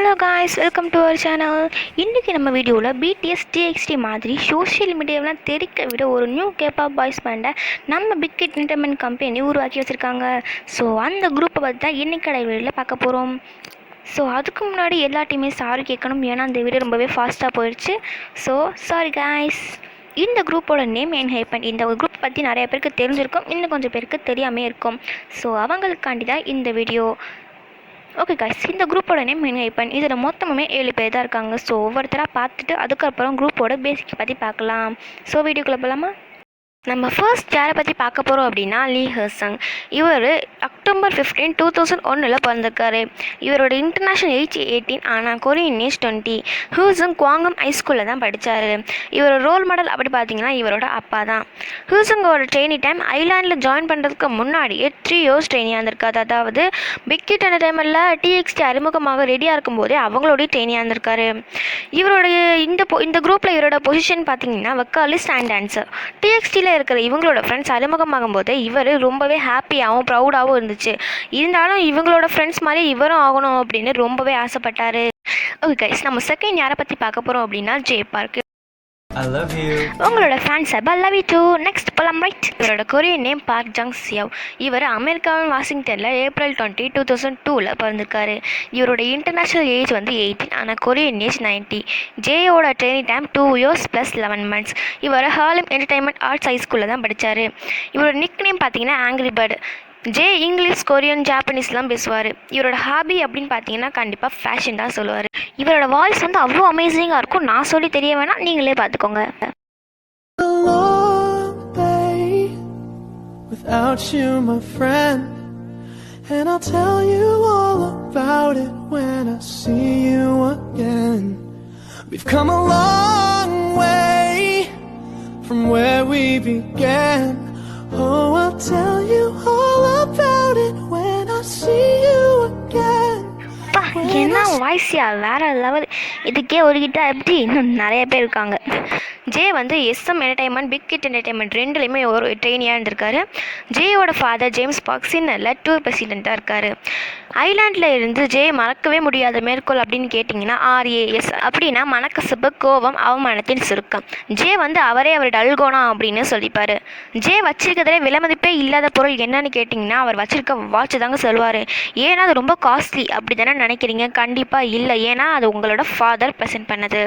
Hello guys, welcome to our channel. இன்றைக்கி நம்ம வீடியோவில் பிடிஎஸ் டிஎக்ஸ்டி மாதிரி சோஷியல் மீடியாவெலாம் தெரிக்க விட ஒரு நியூ கேபாப் பாய்ஸ் பேண்டை நம்ம பிக் ஹிட் என்டர்டைன்மெண்ட் கம்பெனி உருவாக்கி வச்சுருக்காங்க. ஸோ அந்த குரூப்பை பற்றி தான் இன்னைக்கு வீடியோவில் பார்க்க போகிறோம். ஸோ அதுக்கு முன்னாடி எல்லாத்தையுமே சாரி கேட்கணும், ஏன்னா அந்த வீடியோ ரொம்பவே ஃபாஸ்ட்டாக போயிடுச்சு. So sorry guys. இந்த குரூப்போட நேம் என்ஹைப்பன். இந்த குரூப் பற்றி நிறைய பேருக்கு தெரிஞ்சிருக்கும், இன்னும் கொஞ்சம் பேருக்கு தெரியாமல் இருக்கும். ஸோ அவங்களுக்காண்டி தான் இந்த வீடியோ. ஓகே காய்ஸ், இந்த குரூப்போட நேம் என்ஹைப்பன். இதில் மொத்தமுமே 7 பேர் தான் இருக்காங்க. ஸோ ஒவ்வொருத்தராக பார்த்துட்டு அதுக்கப்புறம் குரூப்போட பேசிக் பற்றி பார்க்கலாம். ஸோ வீடியோக்குள்ளே போகலாமா? நம்ம ஃபர்ஸ்ட் யாரை பற்றி பார்க்க போகிறோம் அப்படின்னா லீ ஹெசங். இவர் அக்டோபர் 15, 2001 பிறந்திருக்காரு. இவரோட இன்டர்நேஷ்னல் ஏஜ் 18, ஆனால் கொரியன் ஏஜ் 20. ஹூசங் குவாங்கம் ஹைஸ்கூலில் தான் படித்தார். இவர் ரோல் மாடல் அப்படி பார்த்தீங்கன்னா இவரோட அப்பா தான். ஹூசங்கோட ட்ரெயினி டைம் ஐலாண்டில் ஜாயின் பண்ணுறதுக்கு முன்னாடியே 3 இயர்ஸ் ட்ரெயினியாக இருந்திருக்காரு. அதாவது பிக் ஹிட் என்டர்டைன்மெண்ட்டில் டிஎக்ஸ்டி அறிமுகமாக ரெடியாக இருக்கும்போதே அவங்களோடய ட்ரெயினியாக இருந்திருக்காரு. இவருடைய இந்த குரூப்பில் இவரோட பொசிஷன் பார்த்தீங்கன்னா வக்காலிஸ்ட் அண்ட் டான்ஸர். டிஎக்ஸ்டியில் இருக்கிற இவங்களோட ஃப்ரெண்ட்ஸ் அறிமுகமாகும் போது இவர் ரொம்பவே ஹாப்பியாகவும் ப்ரௌடாகவும் இருந்துச்சு. இருந்தாலும் இவங்களோட ஃப்ரெண்ட்ஸ் மாதிரி இவரும் ஆகணும் அப்படின்னு ரொம்பவே ஆசைப்பட்டார். ஓகே கைஸ், நம்ம செகண்ட் யாரை பற்றி பார்க்க போகிறோம் அப்படின்னா ஜே பார்க். உங்களோட fans I love you too. Next போலாம் ரைட். இவரோட கொரியன் நேம் பார்க் ஜங் சியாவ். இவர் அமெரிக்காவின் வாஷிங்டனில் ஏப்ரல் 20, 2002 பிறந்திருக்காரு. இவரோட இன்டர்நேஷ்னல் ஏஜ் வந்து 18, ஆனால் கொரியன் ஏஜ் 90. ஜேயோட ட்ரெயினிங் டைம் 2 இயர்ஸ் + 11 months. இவர் ஹார்லம் என்டர்டைன்மெண்ட் ஆர்ட்ஸ் ஹைஸ்கூலில் தான் படித்தார். இவரோட நிக் நேம் பார்த்தீங்கன்னா angry bird. J English, Korean, ஜாப்பனீஸ்லாம் பேசுவார். இவரோட ஹாபி அப்படின்னு பார்த்தீங்கன்னா கண்டிப்பாக ஃபேஷன் தான் சொல்லுவார். இவரோட வாய்ஸ் வந்து அவ்வளோ அமேசிங்காக இருக்கும். நான் சொல்லி தெரிய வேணாம், நீங்களே பார்த்துக்கோங்க. Without you, my friend, and I'll tell you all about it when I see you again. We've come a long way from where we began. Oh, I'll tell you all about it when I see you again. என்ன வாய்ஸியா, வேற level. இதுக்கே ஒரு கிட்ட எப்படி இன்னும் நிறைய பேர் இருக்காங்க. ஜே வந்து SM Entertainment, Big Hit Entertainment ரெண்டுலேயுமே ஒரு ட்ரெயினியாக இருந்திருக்காரு. ஜேயோட ஃபாதர் ஜேம்ஸ் பார்க் சின்னரில் டூர் பிரசிடெண்ட்டாக இருக்கார். ஐலாண்டில் இருந்து ஜே மறக்கவே முடியாத மேற்கோள் அப்படின்னு கேட்டிங்கன்னா RAS அப்படின்னா மனக்கசப்பு, கோபம், அவமானத்தின் சுருக்கம். ஜே வந்து அவரே அவர் டல்கோனா அப்படின்னு சொல்லிப்பார். ஜே வச்சிருக்கிறதுலே விலைமதிப்பே இல்லாத பொருள் என்னன்னு கேட்டிங்கன்னா அவர் வச்சிருக்க வாட்ச் தாங்க சொல்லுவார். ஏன்னா அது ரொம்ப காஸ்ட்லி அப்படி தானே நினைக்கிறீங்க? கண்டிப்பாக இல்லை, ஏன்னா அது உங்களோட ஃபாதர் ப்ரெசென்ட் பண்ணது.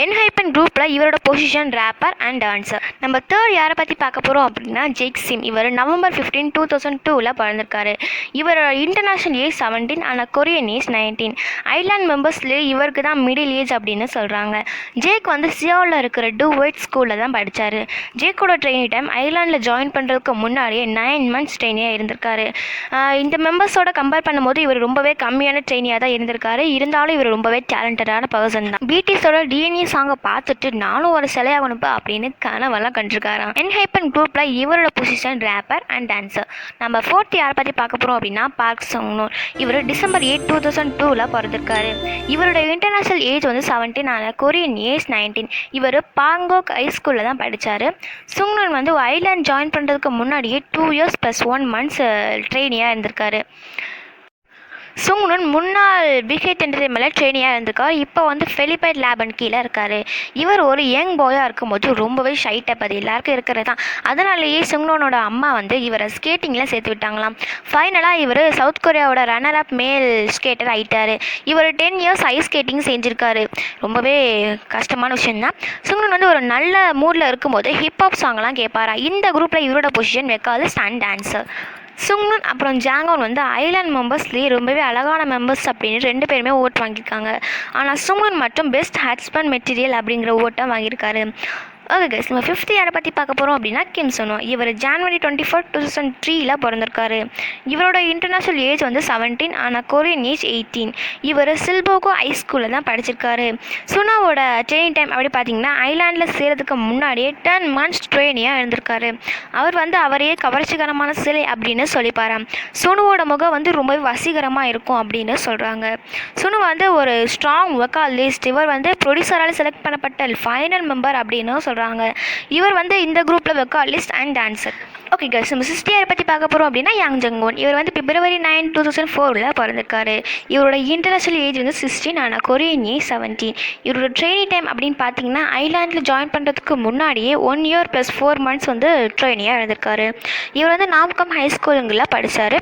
என்ஹைப்பன் குரூப்பில் இவரோட பொசிஷன் ரேப்பர் அண்ட் டான்ஸர். நம்ம தேர்ட் யாரை பற்றி பார்க்க போகிறோம் அப்படின்னா ஜேக் சிம். இவர் நவம்பர் 15, 2002 பிறந்திருக்காரு. இவரோட இன்டர்நேஷ்னல் ஏஜ் 17, ஆனால் கொரியன் ஏஜ் 19. ஐலாண்ட் மெம்பர்ஸ்லேயே இவருக்கு தான் மிடில் ஏஜ் அப்படின்னு சொல்கிறாங்க. ஜேக் வந்து சியோவில் இருக்கிற டூ ஒயிட் ஸ்கூலில் தான் படித்தார். ஜேக்கோட ட்ரெயினிங் டைம் ஐலாண்டில் ஜாயின் பண்ணுறதுக்கு முன்னாடியே 9 months ட்ரெயினியாக இருந்திருக்காரு. இந்த மெம்பர்ஸோட கம்பேர் பண்ணும்போது இவர் ரொம்பவே கம்மியான ட்ரெயினியாக தான் இருந்திருக்காரு. இருந்தாலும் இவர் ரொம்பவே டேலண்டடான பர்சன் தான். பிடிஎஸோட DNA சாங்கை பார்த்துட்டு நானும் ஒரு சிலையாகணுப்பா அப்படின்னு கனவெல்லாம் கண்டிருக்காராம். என்ஹைப்பன் குரூப்பில் இவரோட பொசிஷன் ரேப்பர் அண்ட் டான்ஸர். நம்ம ஃபோர்த் யாரை பற்றி பார்க்க போகிறோம் அப்படின்னா பார்க் சங்னூன். இவர் டிசம்பர் 8, 2002 பிறந்திருக்காரு. இவரோட இன்டர்நேஷ்னல் ஏஜ் வந்து 17, ஆனால் கொரியன் ஏஜ் 19. இவர் பாங்கோக் ஹைஸ்கூலில் தான் படித்தார். சுங்னூன் வந்து ஐலாண்ட் ஜாயின் பண்ணுறதுக்கு முன்னாடியே 2 years + 1 months ட்ரெயினியாக இருந்திருக்காரு. சுங்னூன் முன்னாள் பிக் ஹிட் என்டர்டைன்மெண்ட்டில் ட்ரெயினியாக இருந்திருக்கார். இப்போ வந்து ஃபெலிபைட் லேபன் கீழே இருக்கார். இவர் ஒரு யங் பாயாக இருக்கும்போது ரொம்பவே ஷை டைப், அது எல்லாருக்கும் இருக்கிறது தான். அதனாலேயே சுங்னூனோட அம்மா வந்து இவரை ஸ்கேட்டிங்கில் சேர்த்து விட்டாங்களாம். ஃபைனலாக இவர் சவுத் கொரியாவோட ரன்னர் அப் மேல் ஸ்கேட்டர் ஆகிட்டார். இவர் 10 years ஐஸ் ஸ்கேட்டிங் செஞ்சுருக்காரு. ரொம்பவே கஷ்டமான விஷயம்தான். சுங்னூன் வந்து ஒரு நல்ல மூடில் இருக்கும்போது ஹிப்ஹாப் சாங்லாம் கேட்பாரா. இந்த குரூப்பில் இவரோட பொசிஷன் வெக்காலிஸ்ட் அண்ட் டான்ஸர். சுங்னூன் அப்புறம் ஜாங்கோன் வந்து ஐலாண்ட் மெம்பர்ஸ்லேயே ரொம்பவே அழகான மெம்பர்ஸ் அப்படின்னு 2 பேருமே ஓட் வாங்கியிருக்காங்க. ஆனால் சுங்னூன் மட்டும் பெஸ்ட் ஹஸ்பண்ட் மெட்டீரியல் அப்படிங்கிற ஓட்டை வாங்கியிருக்காரு. ஓகே கைஸ், நம்ம 5th யாரை பற்றி பார்க்க போகிறோம் அப்படின்னா கிம் சோனோ. இவர் ஜனவரி 24, 2003 பிறந்திருக்காரு. இவரோட இன்டர்நேஷ்னல் ஏஜ் வந்து 17, ஆனால் கொரியன் ஏஜ் 18. இவர் சில்போகோ ஹைஸ்கூலில் தான் படிச்சிருக்காரு. சுனோவோட ட்ரெயினிங் டைம் அப்படி பார்த்தீங்கன்னா ஐலாண்டில் சேர்கிறதுக்கு முன்னாடியே 10 months ட்ரெயினியாக இருந்திருக்காரு. அவர் வந்து அவரையே கவர்ச்சிகரமான சிலை அப்படின்னு சொல்லிப்பாராம். சுனுவோட முகம் வந்து ரொம்பவே வசீகரமாக இருக்கும் அப்படின்னு சொல்கிறாங்க. சுனு வந்து ஒரு ஸ்ட்ராங் வொக்காலிஸ்ட். இவர் வந்து ப்ரொடியூசரால் செலக்ட் பண்ணப்பட்ட ஃபைனல் மெம்பர் அப்படின்னு சொல்கிறாங்க. இவர் வந்து இந்த குரூப்பில் வொக்காலிஸ்ட் அண்ட் டான்ஸர். ஓகே கேர்ள்ஸ், நம்ம சிஸ்டர் பற்றி பார்க்க போகிறோம் அப்படின்னா யாங் ஜங்வன். இவர் வந்து February 9, 2004 பிறந்திருக்காரு. இவரோட இன்டர்நேஷனல் ஏஜ் வந்து 16, ஆனால் கொரியன் ஏஜ் 17. இவரோட ட்ரெயினிங் டைம் அப்படின்னு பார்த்தீங்கன்னா ஐலாண்டில் ஜாயின் பண்ணுறதுக்கு முன்னாடியே 1 year + 4 months வந்து ட்ரெயினியாக இருந்திருக்காரு. இவர் வந்து நாம்கம் ஹை ஸ்கூலுங்களில் படித்தார்.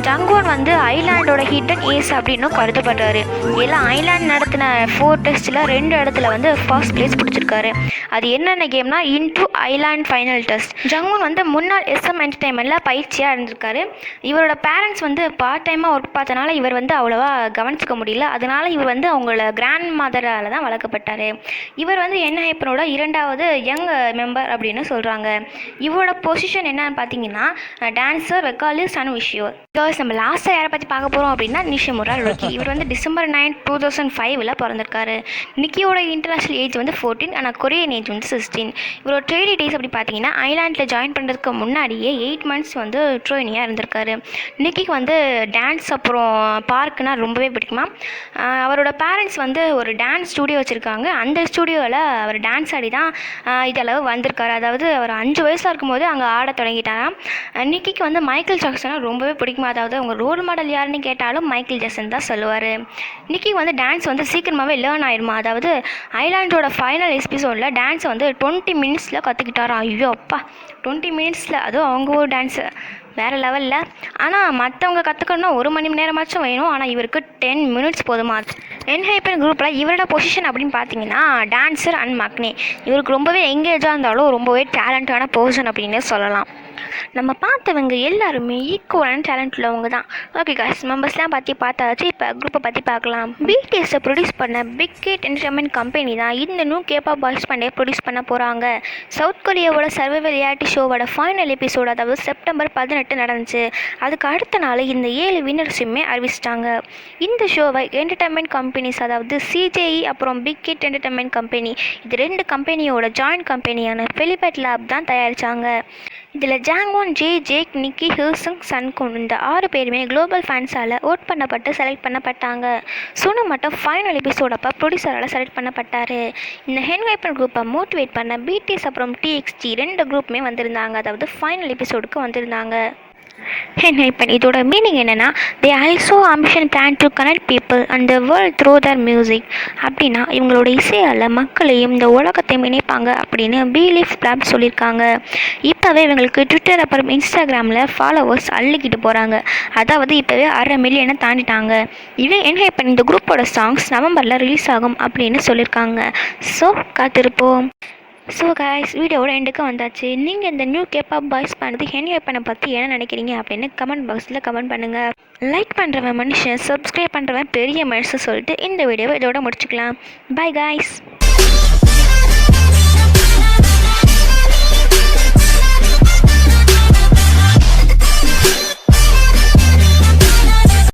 ஜங்வன் வந்து ஐலாண்டோட ஹிடன் ஏஸ் அப்படின்னு கருதப்படுறாரு. எல்லாம் ஐலாண்ட் நடத்தின 4 டெஸ்ட்டில் 2 இடத்துல வந்து ஃபர்ஸ்ட் பிளேஸ் பிடிச்சிருக்காரு. அது என்னென்ன கேம்னா இன்டூ ஐலாண்ட் ஃபைனல் டெஸ்ட். ஜங்வன் வந்து முன்னாள் SM என்டர்டைன்மெண்ட்டில் பயிற்சியாக இருந்திருக்காரு. இவரோட பேரண்ட்ஸ் வந்து பார்ட் டைமாக ஒர்க் பார்த்தனால இவர் வந்து அவ்வளோவா கவனிச்சிக்க முடியல. அதனால் இவர் வந்து அவங்களோட கிராண்ட் மதரால் தான் வளர்க்கப்பட்டார். இவர் வந்து ENHYPENஓட 2வது யங் மெம்பர் அப்படின்னு சொல்கிறாங்க. இவரோட பொசிஷன் என்னன்னு பார்த்தீங்கன்னா டான்ஸர், வெக்காலிஸ்ட் அண்ட் விஷுவல். கேர்ள்ஸ், நம்ம லாஸ்ட்டாக யாரை பற்றி பார்க்க போகிறோம் அப்படின்னா நிஷிமுரா ரோக்கி. இவர் வந்து December 9, 2005 பிறந்திருக்காரு. நிக்கியோட இன்டர்நேஷனல் ஏஜ் வந்து 14, ஆனால் கொரியன் ஏஜ் வந்து 16. இவரோட ட்ரெயினிங் டேஸ் அப்படி பார்த்தீங்கன்னா ஐலாண்டில் ஜாயின் பண்ணுறதுக்கு முன்னாடியே 8 months வந்து ட்ரெயினியாக இருந்திருக்காரு. நிக்கிக்கு வந்து டான்ஸ் அப்புறம் பார்க்குனா ரொம்பவே பிடிக்குமா. அவரோட பேரண்ட்ஸ் வந்து ஒரு டான்ஸ் ஸ்டூடியோ வச்சுருக்காங்க. அந்த ஸ்டூடியோவில் அவர் டான்ஸ் ஆடி தான் இதளவு வந்திருக்காரு. அதாவது அவர் 5 வயசில் இருக்கும்போது அங்கே ஆட தொடங்கிட்டாராம். நிக்கிக்கு வந்து மைக்கேல் ஜாக்சனை ரொம்பவே பிடிக்குமா. அதாவது அவங்க ரோல் மாடல் யாருன்னு கேட்டாலும் மைக்கேல் ஜாக்சன் தான் சொல்லுவார். நிக்கி வந்து டான்ஸ் வந்து சீக்கிரமாகவே லேர்ன் ஆயிருமா. அதாவது ஐலாண்டோட ஃபைனல் எபிசோடில் டான்ஸை வந்து 20 minutes கற்றுக்கிட்டாராம். ஐயோ அப்பா, 20 minutes, அதுவும் அவங்க ஒரு டான்ஸு வேறு லெவலில். ஆனால் மற்றவங்க கற்றுக்கணுன்னா 1 மணி நேரமாச்சும் வேணும். ஆனால் இவருக்கு 10 minutes போதுமா. ENHYPEN குரூப்பில் இவரோட பொசிஷன் அப்படின்னு பார்த்தீங்கன்னா டான்ஸர் அண்ட் மக்னே. இவருக்கு ரொம்பவே எங்கேஜாக இருந்தாலும் ரொம்பவே டேலண்டான பர்சன் அப்படின்னு சொல்லலாம். நம்ம பார்த்தவங்க எல்லாருமே ஈக்குவலான டேலண்ட் உள்ளவங்க தான். ஓகே காய்ஸ், மெம்பர்ஸ்லாம் பற்றி பார்த்தாச்சு. இப்போ குரூப்பை பற்றி பார்க்கலாம். BTSஐ ப்ரொடியூஸ் பண்ண பிக் ஹிட் என்டர்டைன்மெண்ட் கம்பெனி தான் இந்த நியூ கேபாப் பாய்ஸ் பேண்டை ப்ரொடியூஸ் பண்ண போகிறாங்க. சவுத் கொரியாவோட சர்வைவல் ரியாலிட்டி ஷோவோட ஃபைனல் எபிசோடு அதாவது September 18 நடந்துச்சு. அதுக்கு அடுத்த நாள் இந்த 7 வின்னர்ஸுமே அறிவிச்சிட்டாங்க. இந்த ஷோவை என்டர்டைன்மெண்ட் கம்பெனிஸ் அதாவது CJE அப்புறம் பிக் ஹிட் என்டர்டைன்மெண்ட் கம்பெனி, இது 2 கம்பெனியோட ஜாயின்ட் கம்பெனியான ஃபெலிபெட் லேப் தான் தயாரித்தாங்க. இதில் ஜாங்வன், ஜேக், நிக்கி, ஹில்சங், சன்குன் இந்த 6 பேருமே குளோபல் ஃபேன்ஸால் ஓட் பண்ணப்பட்டு செலக்ட் பண்ணப்பட்டாங்க. சுனு மட்டும் ஃபைனல் எபிசோட் அப்போ ப்ரொடியூசரால் செலக்ட் பண்ணப்பட்டார். இந்த ENHYPEN குரூப்பை மோட்டிவேட் பண்ண BTS அப்புறம் TXT 2 குரூப்புமே வந்திருந்தாங்க. அதாவது ஃபைனல் எபிசோடுக்கு வந்திருந்தாங்க. ENHYPEN இதோட மீனிங் என்னென்னா they also ambition plan to connect people and the world through their music. அப்படின்னா இவங்களோட இசையால் மக்களையும் இந்த உலகத்தையும் இணைப்பாங்க அப்படின்னு பிலீஃப் பிளாப் சொல்லியிருக்காங்க. இப்போவே இவங்களுக்கு ட்விட்டர் அப்புறம் இன்ஸ்டாகிராமில் ஃபாலோவர்ஸ் அள்ளிக்கிட்டு போகிறாங்க. அதாவது இப்போவே 1/2 million தாண்டிட்டாங்க. இதே ENHYPEN இந்த குரூப்போட சாங்ஸ் நவம்பரில் ரிலீஸ் ஆகும் அப்படின்னு சொல்லியிருக்காங்க. ஸோ காத்திருப்போம். ஸோ கைஸ், வீடியோவோட எண்டுக்கு வந்தாச்சு. நீங்கள் இந்த new K-pop boys band ENHYPEN பற்றி என்ன நினைக்கிறீங்க அப்படின்னு கமெண்ட் பாக்ஸில் கமெண்ட் பண்ணுங்கள். லைக் பண்ணுறவன் மனுஷன், சப்ஸ்கிரைப் பண்ணுறவன் பெரிய மனுஷன் சொல்லிட்டு இந்த வீடியோவை இதோட முடிச்சுக்கலாம். Bye guys.